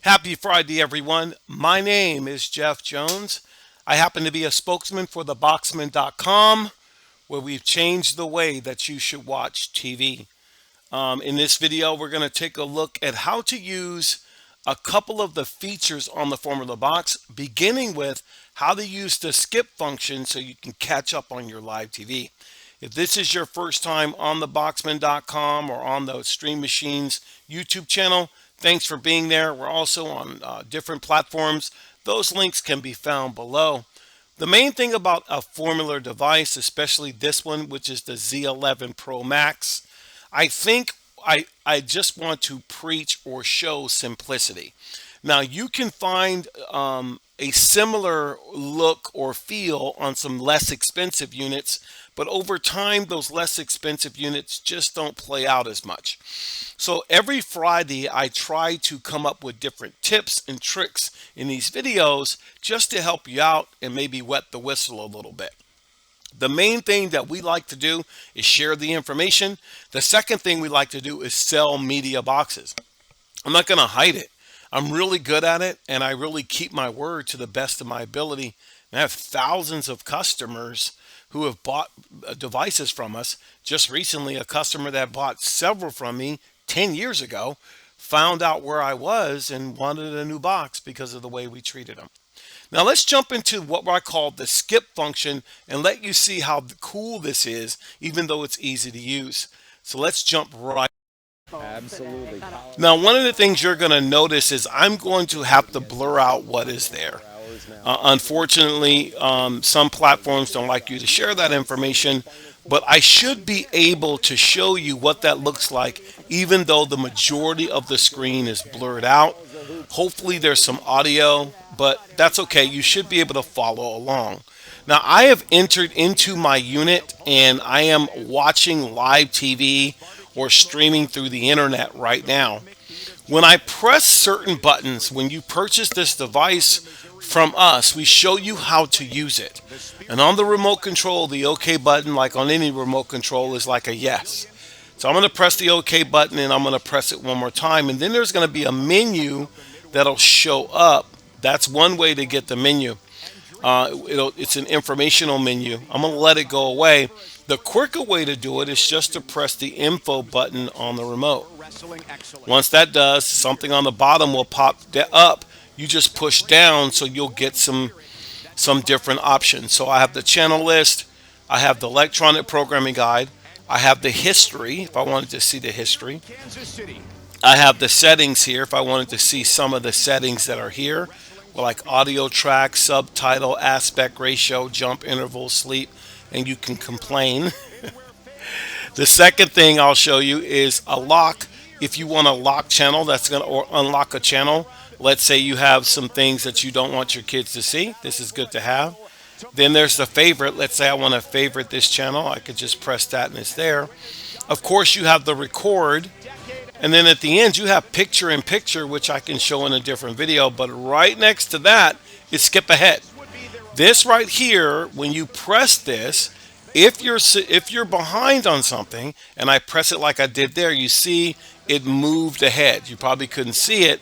Happy Friday, everyone. My name is Jeff Jones. I happen to be a spokesman for theboxman.com, where we've changed the way that you should watch TV. In this video, we're going to take a look at how to use a couple of the features on the Formula box, beginning with how to use the skip function so you can catch up on your live TV. If this is your first time on theboxman.com or on the Stream Machines YouTube channel, thanks for being there. We're also on different platforms. Those links can be found below. The main thing about a Formuler device, especially this one, which is the Z11 Pro Max, I think I just want to preach or show simplicity. Now, you can find a similar look or feel on some less expensive units, but over time, those less expensive units just don't play out as much. So every Friday, I try to come up with different tips and tricks in these videos just to help you out and maybe wet the whistle a little bit. The main thing that we like to do is share the information. The second thing we like to do is sell media boxes. I'm not going to hide it. I'm really good at it, and I really keep my word to the best of my ability. And I have thousands of customers who have bought devices from us. Just recently, a customer that bought several from me 10 years ago found out where I was and wanted a new box because of the way we treated them. Now let's jump into what I call the skip function and let you see how cool this is, even though it's easy to use. So let's jump right. Absolutely. Now, one of the things you're going to notice is I'm going to have to blur out what is there. Unfortunately, some platforms don't like you to share that information, but I should be able to show you what that looks like, even though the majority of the screen is blurred out. Hopefully, there's some audio, but that's okay. You should be able to follow along. Now, I have entered into my unit and I am watching live TV or streaming through the internet right now. When I press certain buttons, when you purchase this device from us, we show you how to use it. And on the remote control, the OK button, like on any remote control, is like a yes. So I'm going to press the OK button and I'm going to press it one more time. And then there's going to be a menu that'll show up. That's one way to get the menu. It's an informational menu. I'm going to let it go away. The quicker way to do it is just to press the info button on the remote. Once that does, something on the bottom will pop up. You just push down so you'll get some different options. So I have the channel list, I have the electronic programming guide, I have the history if I wanted to see the history. I have the settings here if I wanted to see some of the settings that are here, like audio track, subtitle, aspect ratio, jump interval, sleep, and you can complain. The second thing I'll show you is a lock. If you want a lock channel that's going to unlock a channel, let's say you have some things that you don't want your kids to see, this is good to have. Then there's the favorite. Let's say I want to favorite this channel. I could just press that and it's there. Of course, you have the record. And then at the end, you have picture in picture, which I can show in a different video. But right next to that is skip ahead. This right here, when you press this, if you're behind on something and I press it like I did there, you see it moved ahead. You probably couldn't see it,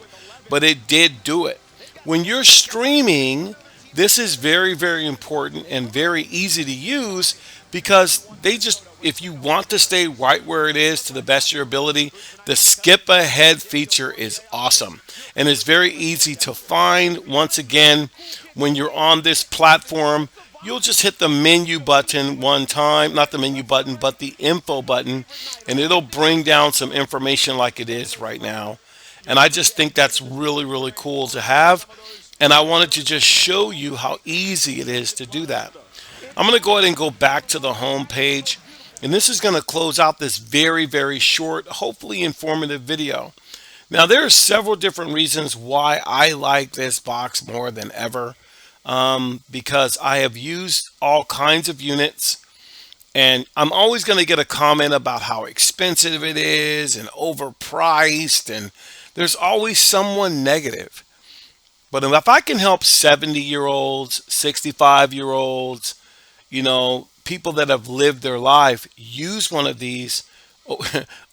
but it did do it. When you're streaming, this is very, very important and very easy to use because if you want to stay right where it is to the best of your ability, the skip ahead feature is awesome. And it's very easy to find. Once again, when you're on this platform, you'll just hit the menu button one time, not the menu button, but the info button, and it'll bring down some information like it is right now. And I just think that's really, really cool to have. And I wanted to just show you how easy it is to do that. I'm going to go ahead and go back to the home page. And this is going to close out this very, very short, hopefully informative video. Now, there are several different reasons why I like this box more than ever. Because I have used all kinds of units. And I'm always going to get a comment about how expensive it is and overpriced. And there's always someone negative. But if I can help 70-year-olds, 65-year-olds, people that have lived their life use one of these,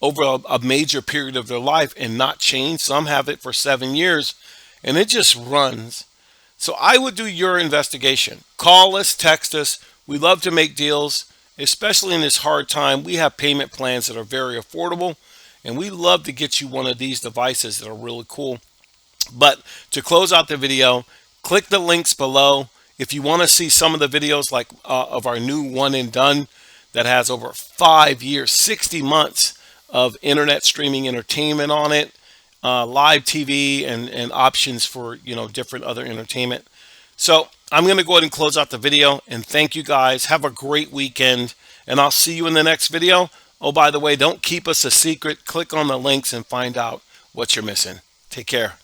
over a major period of their life and not change. Some have it for 7 years and it just runs. So I would do your investigation. Call us, text us. We love to make deals, especially in this hard time. We have payment plans that are very affordable, and we love to get you one of these devices that are really cool. But to close out the video, click the links below. If you want to see some of the videos like of our new one and done that has over 5 years, 60 months of internet streaming entertainment on it, live TV and options for different other entertainment. So I'm going to go ahead and close out the video and thank you guys. Have a great weekend and I'll see you in the next video. Oh, by the way, don't keep us a secret. Click on the links and find out what you're missing. Take care.